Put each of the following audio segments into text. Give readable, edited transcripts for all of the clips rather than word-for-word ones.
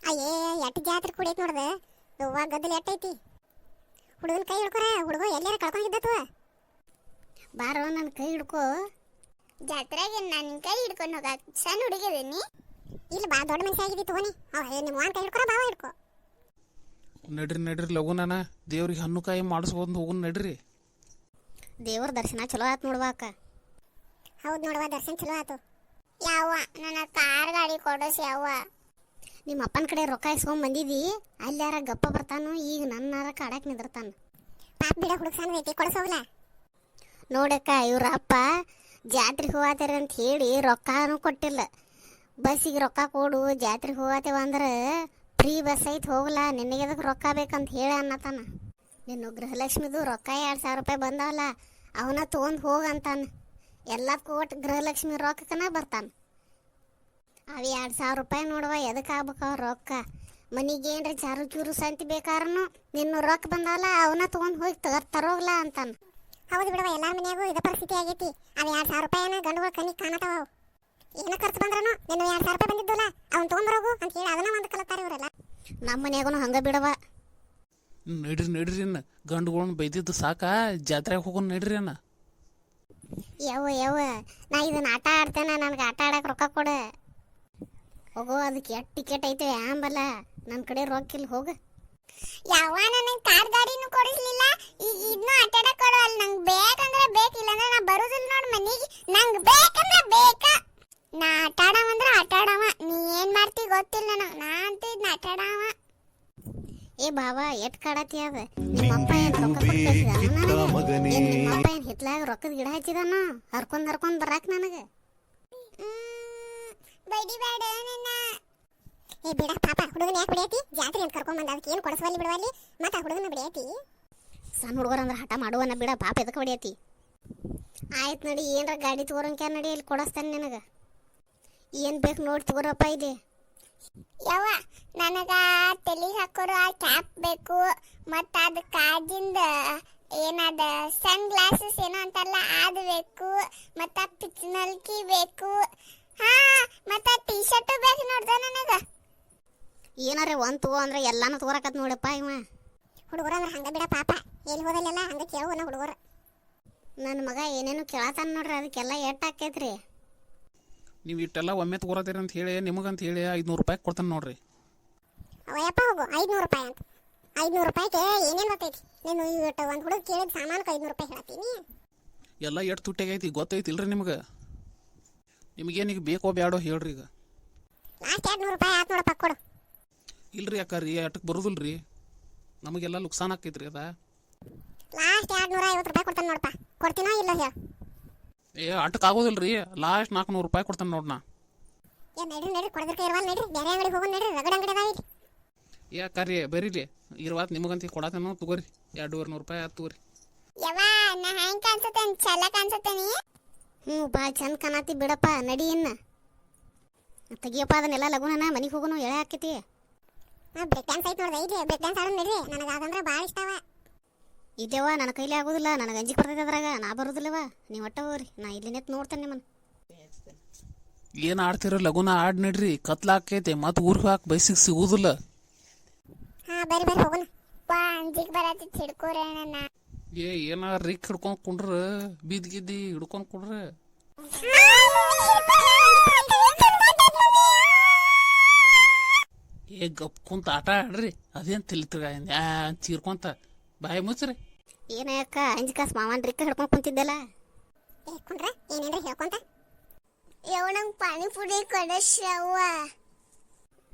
ಅಯ್ಯೇ ಎಟ್ಟು ಜಾತ್ರೆ ಕುಡಿಯತ್ ನೋಡ್ದೆ ಯವ್ವ ಗದ್ದಲ ಎಟ್ಟೈತಿ. ಹುಡುಗನ ಕೈ ಹಿಡ್ಕೊರ, ಹುಡುಗ ಎಲ್ಲಾರ ಕಳ್ಕೊಂಡಿದ್ದತ್ತು. ಬಾರೋ ನನ್ನ ಕೈ ಹಿಡ್ಕೋ. ಜಾತ್ರೆಗೆ ನನ್ನ ಕೈ ಹಿಡ್ಕೊಂಡು ಹೋಗ ಸಣ್ಣ ಹುಡುಗಿದೀನಿ. ಇಲ್ಲ ಬಾ ದೊಡ್ಡ ಮನುಷ್ಯ ಆಗಿದ್ದಿ ತಗೋನಿ. ನಿಮ್ಮ ಮಾವನ ಕೈ ಹಿಡ್ಕೊರ, ಬಾವ ಹಿಡ್ಕೊ. ನಡ್ರಿ ನಡ್ರಿ ಲಗುನನ ದೇವ್ರಿಗೆ ಹಣ್ಣು ಕಾಯಿ ಮಾಡಿಸ್ಕೊಂಡು ಹೋಗುನ್ ನಡ್ರಿ. ದೇವ್ರ ದರ್ಶನ ಚಲೋ ಆತ್ ನೋಡ್ವಾಕ. ಹೌದು ನೋಡುವ, ದರ್ಶನ ಚಲೋ ಆತು. ಯಾವ ನನ್ನ ಕಾರ್ ಗಾಡಿ ಕೊಡೋಸಿ ಯಾವ. ನಿಮ್ಮ ಅಪ್ಪನ ಕಡೆ ರೊಕ್ಕ ಇಸ್ಕೊಂಡ್ ಬಂದಿದ್ದಿ, ಅಲ್ಲಾರ ಗಪ್ಪ ಬರ್ತಾನು, ಈಗ ನನ್ನಾರ ಕಾಡಾಕ್ ನಿಂದಿರ್ತಾನ. ಪಾಪ ಬಿಡ, ಹುಡುಗ ಸಣ್ಣ ಐತಿ, ಕೊಡ್ಸೋಗ್ಲ. ನೋಡಕ್ಕ ಇವ್ರ ಅಪ್ಪ ಜಾತ್ರೆಗೆ ಹೋಗತ್ತಾರ ಅಂತ ಹೇಳಿ ರೊಕ್ಕನೂ ಕೊಟ್ಟಿಲ್ಲ. ಬಸ್ಸಿಗೆ ರೊಕ್ಕ ಕೊಡು, ಜಾತ್ರೆಗೆ ಹೋಗತ್ತೇವ ಅಂದ್ರೆ ಫ್ರೀ ಬಸ್ ಐತಿ ಹೋಗ್ಲಾ, ನಿನಗೆ ಅದಕ್ಕೆ ರೊಕ್ಕ ಬೇಕಂತ ಹೇಳಿ ಅನ್ನತಾನ. ನಿನ್ನ ಗೃಹಲಕ್ಷ್ಮಿದು ರೊಕ್ಕ 2,000 ರೂಪಾಯಿ ಬಂದಾವಲ್ಲ, ಅವನ್ನ ತೊಗೊಂಡು ಹೋಗಂತಾನ. ಎಲ್ಲ ಕೊಟ್ಟು ಗೃಹಲಕ್ಷ್ಮಿ ರೊಕ್ಕನ ಬರ್ತಾನ. ಅವು 2,000 ರೂಪಾಯಿ ನೋಡುವ ಎದಕ್ಕೆ ಆಗ್ಬೇಕವ ರೊಕ್ಕ. ಮನಿಗೆ ಏನ್ರಿ ಚಾರು ಚೂರು ಸಂತಿ ಬೇಕಾದ್ರೂ ನಿನ್ನ ರೊಕ್ಕ ಬಂದಾವಲ್ಲ ಅವನ್ನ ತೊಗೊಂಡು ಹೋಗಿ ತರೋಗ್ಲಾ ಅಂತಾನ. ಹೌದು ಬಿಡುವ, ಎಲ್ಲಾರ ಮನ್ಯಾಗೂ ಇದ ಪರಿಸ್ಥಿತಿ ಆಗೈತಿ. ಅವು 2,000 ರೂಪಾಯಿನ ಗಂಡುಗಳ ಕಣ್ಣಿಗೆ ಕಾಣತಾವ. ಏನ ಖರ್ಚು ಬಂದ್ರೂ ನಿನ್ನ 2,000 ರೂಪಾಯಿ ಬಂದಿದ್ದಲ್ಲ ಅವ್ನು ತೊಗೊಂಬರೋಗು ಅಂತ ಹೇಳಿ ಅದನ್ನ ಒಂದು ಕಲತಾರ ಇವರೆಲ್ಲ. ನಮ್ಮ ಮನ್ಯಾಗೂ ಹಂಗ ಬಿಡವ. ನಡ್ರಿ ನಡ್ರಿ ಅನ್ನ ಗಂಡುಗಳನ್ನ ಬೈದಿದ್ದು ಸಾಕ, ಜಾತ್ರೆಗೆ ಹೋಗೋಣ ನಡ್ರಿ ಅನ್ನ. ಯವ್ವ ನಾ ಇದನ್ನ ಆಟ ಆಡ್ತೇನೆ, ನನಗೆ ಆಟ ಆಡಕ್ಕೆ ರೊಕ್ಕ ಕೊಡ. ಹೋಗೋ, ಅದಕ್ಕೆ ಎಷ್ಟು ಟಿಕೆಟ್ ಐತೆ ಆಂಬಲ್ಲ, ನನ್ನ ಕಡೆ ರೊಕ್ಕ ಇಲ್ಲ, ಹೋಗ. ಯಾವ ನನಗೆ ಕಾರ್ ಗಾಡಿನೂ ಕೊಡಿಸ್ಲಿಲ್ಲ, ಈಗ ಇದನ್ನು ಆಟಾಡಕ್ ಕೊಡು. ಅಲ್ಲಿ ನಂಗೆ ಬೇಕಂದ್ರೆ ಬೇಕಿಲ್ಲ ಅಂದ್ರೆ ನಾ ಬರೋದಿಲ್ಲ ನೋಡು ಮನೆಗೆ. ನಂಗೆ ಬೇಕಂದ್ರೆ ಬೇಕ. ನಾ ಆಟಾಡವಂದ್ರೆ ಆಟಾಡವ, ನೀ ಏನ್ ಮಾಡ್ತಿ ಗೊತ್ತಿಲ್ಲ ನನಗೆ. ನಾ ಅಂತ ಇದನ್ನ ಆಟಾಡವ. ಏ ಬಾವ, ಎಟ್ ಕಾಡತಿ ಅದ. ನಿಮ್ಮಪ್ಪ ಏನ್ ರೊಕ್ಕ ಕೊಟ್ಟು ನಿಮ್ಮಪ್ಪ ಏನ್ ಹಿತ್ಲಾಗ ರೊಕ್ಕದ ಗಿಡ ಹಚ್ಚಿದಾನ ಹರ್ಕೊಂಡ್ ಬರಾಕ್ ನನಗೆ. ಬಡಿಬೇಡ ನನ್ನ. ಏ ಬಿಡ ಪಾಪ, ಹುಡುಗನ ಯಾಕೆ ಬಿಡಿಯತಿ? ಜಾತ್ರೆ ಅಂತ ಕರ್ಕೊಂಡ್ ಬಂದ ಅದಕ್ಕೆ ಏನು ಕೊಡಿಸವಲ್ಲಿ ಬಿಡುವಲ್ಲಿ, ಮತ್ತೆ ಆ ಹುಡುಗನ ಬಿಡಿಯತಿ. ಸಣ್ಣ ಹುಡುಗರ ಅಂದ್ರೆ ಹಠ ಮಾಡುವನ ಬಿಡ, ಪಾಪ ಎದಕ್ಕೆ ಹೊಡಿಯತಿ. ಆಯ್ತು ನಡಿ, ಏನರ ಗಾಡಿ ತಗೋರಂಕ ನಡಿ, ಇಲ್ಲಿ ಕೊಡಿಸ್ತಾನೆ ನಿನಗೆ. ಏನು ಬೇಕು ನೋಡಿ ತಗೋರಪ್ಪ ಇದೆ. ಯವ್ವ ನನಗ ತಲೆಗೆ ಹಾಕೋರು ಆ ಕ್ಯಾಪ್ ಬೇಕು, ಮತ್ತು ಅದು ಕಾಜಿಂದ ಏನದ ಸನ್ ಗ್ಲಾಸಸ್ ಏನೋ ಅಂತಾರಲ್ಲ ಅದು ಬೇಕು, ಮತ್ತು ಪಿಚ್ನಲ್ಕಿ ಬೇಕು, ಹಾ ಮತ್ತು ಟೀ ಶರ್ಟು ಬೇಕು ನೋಡ್ದ ನನಗ. ಏನಾರ ಒಂದು ತಗೋ ಅಂದ್ರೆ ಎಲ್ಲಾನು ತಗೋರಕತ್ ನೋಡಪ್ಪ ಇವ. ಹುಡುಗರು ಅಂದ್ರೆ ಹಂಗ ಬಿಡ ಪಾಪ, ಎಲ್ಲಿ ಹೋದಲ್ಲೆಲ್ಲ ಹಂಗ ಕೇಳುವನ ಹುಡುಗರು. ನನ್ನ ಮಗ ಏನೇನು ಕೇಳತಾನ ನೋಡ್ರಿ, ಅದಕ್ಕೆಲ್ಲ ಎಟ್ಟು ಹಾಕೈತ್ರಿ. ನೀವು ಇಟ್ಟೆಲ್ಲ ಒಮ್ಮೆ ತಗೋರತ್ತೀರಿ ಅಂತ ಹೇಳಿ ನಿಮಗಂತ ಹೇಳಿ 500 ರೂಪಾಯಿ ಕೊಡ್ತಾನೆ ನೋಡ್ರಿ. ಅವಯ್ಯಪ್ಪ ಹೋಗು, 500 ರೂಪಾಯಿ ಅಂತ. 500 ರೂಪಾಯಿಗೆ ಏನೇನು ಗೊತ್ತೈತಿ ನೀನು? ಇಟ್ಟು ಒಂದು ಹುಡುಗ ಕೇಳಿದ ಸಾಮಾನಕ್ಕೆ 500 ರೂಪಾಯಿ ಹೇಳ್ತೀನಿ. ಎಲ್ಲ ಎಷ್ಟು ತುಟ್ಟಾಗೈತಿ ಗೊತ್ತೈತಿ ಇಲ್ರಿ ನಿಮ್ಗೆ? ನಿಮಗೇನಿಗೆ ಬೇಕೋ ಬೇಡೋ ಹೇಳ್ರಿ. ಈಗ ಲಾಸ್ಟ್ 200 ರೂಪಾಯಿ ಆಯ್ತು ನೋಡಪ್ಪ, ಕೊಡು. ಇಲ್ರಿ ಯಾಕ್ರಿ, ಅಟಕ್ಕೆ ಬರೋದಿಲ್ಲ ರೀ, ನಮಗೆಲ್ಲ ನುಕ್ಸಾನ್ ಆಕೈತ್ರಿ ಅದ. ಲಾಸ್ಟ್ 250 ರೂಪಾಯಿ ಕೊಡ್ತಾನೆ ನೋಡಪ್ಪ, ಕೊಡ್ತೀನೋ ಇಲ್ಲ ಹೇಳು. ಏ ಅಟಕ್ಕೆ ಆಗೋದಿಲ್ಲ ರೀ, ಲಾಸ್ಟ್ 400 ರೂಪಾಯಿ ಕೊಡ್ತಾನೆ ನೋಡ್ನಾ. ಏ ನಡ್ರಿ ನಡ್ರಿ, ಕೊಡೋದಕ್ಕೆ ಇರವಲ್ಲ ನಡ್ರಿ, ಬೇರೆ ಅಂಗಡಿಗೆ ಹೋಗೋಣ ನಡ್ರಿ, ರಗಡ ಅಂಗಡಿ ಅದಾವ ಇಲ್ಲಿ. ಯಾಕ್ರಿ ಬರೀರಿ, ಇರುವಾತ್ ನಿಮಗಂತ ಕೊಡತೇನೋ ತಗೋರಿ, 200 ರೂಪಾಯಿ ಆಯ್ತು ತಗೋರಿ. ಯವ್ವ ನಾ ಹೆಂಗೆ ಕಾಣಿಸುತ್ತೇನೆ? ಚಲ ಕಾಣಿಸುತ್ತೇನೆ. ಬಾ ಚಂದ ಕಾಣತಿ ಬಿಡಪ್ಪ, ನಡಿ ಇನ್ನ ತೆಗಿಯಪ್ಪ ಅದನ್ನೆಲ್ಲ ಲಗುನನ, ಮನೆಗೆ ಹೋಗೋನು ಎಳೆ ಹಾಕೈತಿ. ಬ್ರೇಕ್ ಡ್ಯಾನ್ಸ್ ಐತೆ ನೋಡ್ದೆ, ಇದೆ ಬ್ರೇಕ್ ಡ್ಯಾನ್ಸ್ ಆಡೋಣ ನಡ್ರಿ, ನನಗೆ ಅದಂದ್ರೆ ಭಾಳ ಇಷ್ಟವ. ಇದೇವ ನನ್ನ ಕೈಲಿ ಆಗೋದಿಲ್ಲ, ನನಗೆ ಅಂಜಿಕೆ ಬರ್ತೈತೆ ಅದ್ರಾಗ, ನಾ ಬರೋದಿಲ್ಲವ. ನೀವು ಒಟ್ಟ ಹೋಗ್ರಿ, ನಾ ಇಲ್ಲಿ ನಿಂತು ನೋಡ್ತೇನೆ ನಿಮ್ಮನ್ನು. ಏನು ಆಡ್ತಿರ ಲಗುನ ಆಡ್ ನಡ್ರಿ, ಕತ್ಲಾಕೈತೆ ಮತ್ತು ಊರಿಗೆ ಹಾಕಿ ಬೈಸಿಗೆ ಸಿಗುದಿಲ್ಲ. ಹಾಂ ಬರ್ರಿ ಬರ್ರಿ ಹೋಗೋಣ. ವಾ ಅಂಜಿಗೆ ಬರತ್ತೆ, ಹಿಡ್ಕೋರೆ ನನ್ನ. ಏನಾರ ರಿಕ್ ಹಿಡ್ಕೊಂಡು ಕುಂಡ್ರ, ಬಿದ್ದಿದ್ದಿ ಹಿಡ್ಕೊಂಡು ಕುಂಡ್ರ. ಗಪ್ ಕುಂತ ಆಟ ಆಡ್ರಿ, ಅದೇನು ತಿಳಿತಿರ್ಗ ಚೀರ್ಕೊಂತ ಬಾಯಿ ಮುಚ್ಚ್ರಿ. ಏನಕ್ಕ ಅಂಜಿಕಾಸ್ ಮಾವನ್ ರಿಕ್ಕ ಹಿಡ್ಕೊಂಡು ಕುಂತಿದ್ದಲ್ಲ. ಕುಂಡ್ರ ಏನೇನ್ರಿ ಹೇಳ್ಕೊಂತ. ಯವ್ವ ನಂಗೆ ಪಾನಿಪುರಿ ಕೊಡಶ್ಯವ್ವ.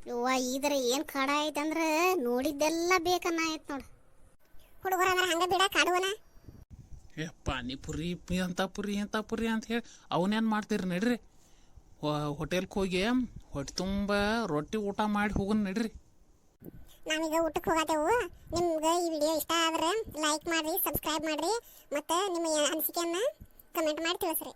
ಯವ್ವ ಈದರ ಏನು ಕಾಡ ಐತೆ ಅಂದ್ರೆ ನೋಡಿದ್ದೆಲ್ಲ ಬೇಕನ್ನ ಆಯ್ತು ನೋಡು. ಹುಡುಗರು ಅಂದ್ರೆ ಹಂಗ ಬಿಡ ಕಾಡುವನ. ಏ ಪಾನಿಪುರಿ ಅಂತ ಪುರಿ ಅಂತ ಹೇಳಿ ಅವನೇನು ಮಾಡ್ತೀರಿ ನಡ್ರಿ, ಹೋಟೆಲ್ಗೆ ಹೋಗಿ ಹೊಟ್ಟೆ ತುಂಬ ರೊಟ್ಟಿ ಊಟ ಮಾಡಿ ಹೋಗೋಣ ನಡ್ರಿ. ನಾವೀಗ ಊಟಕ್ಕೆ ಹೋಗತ್ತೇವು. ನಿಮ್ಗೆ ಈ ವಿಡಿಯೋ ಇಷ್ಟ ಆದ್ರೆ ಲೈಕ್ ಮಾಡಿರಿ, ಸಬ್ಸ್ಕ್ರೈಬ್ ಮಾಡಿರಿ, ಮತ್ತು ನಿಮ್ಮ ಅನಿಸಿಕೆಯನ್ನು ಕಮೆಂಟ್ ಮಾಡಿ ತಿಳಿಸ್ರಿ.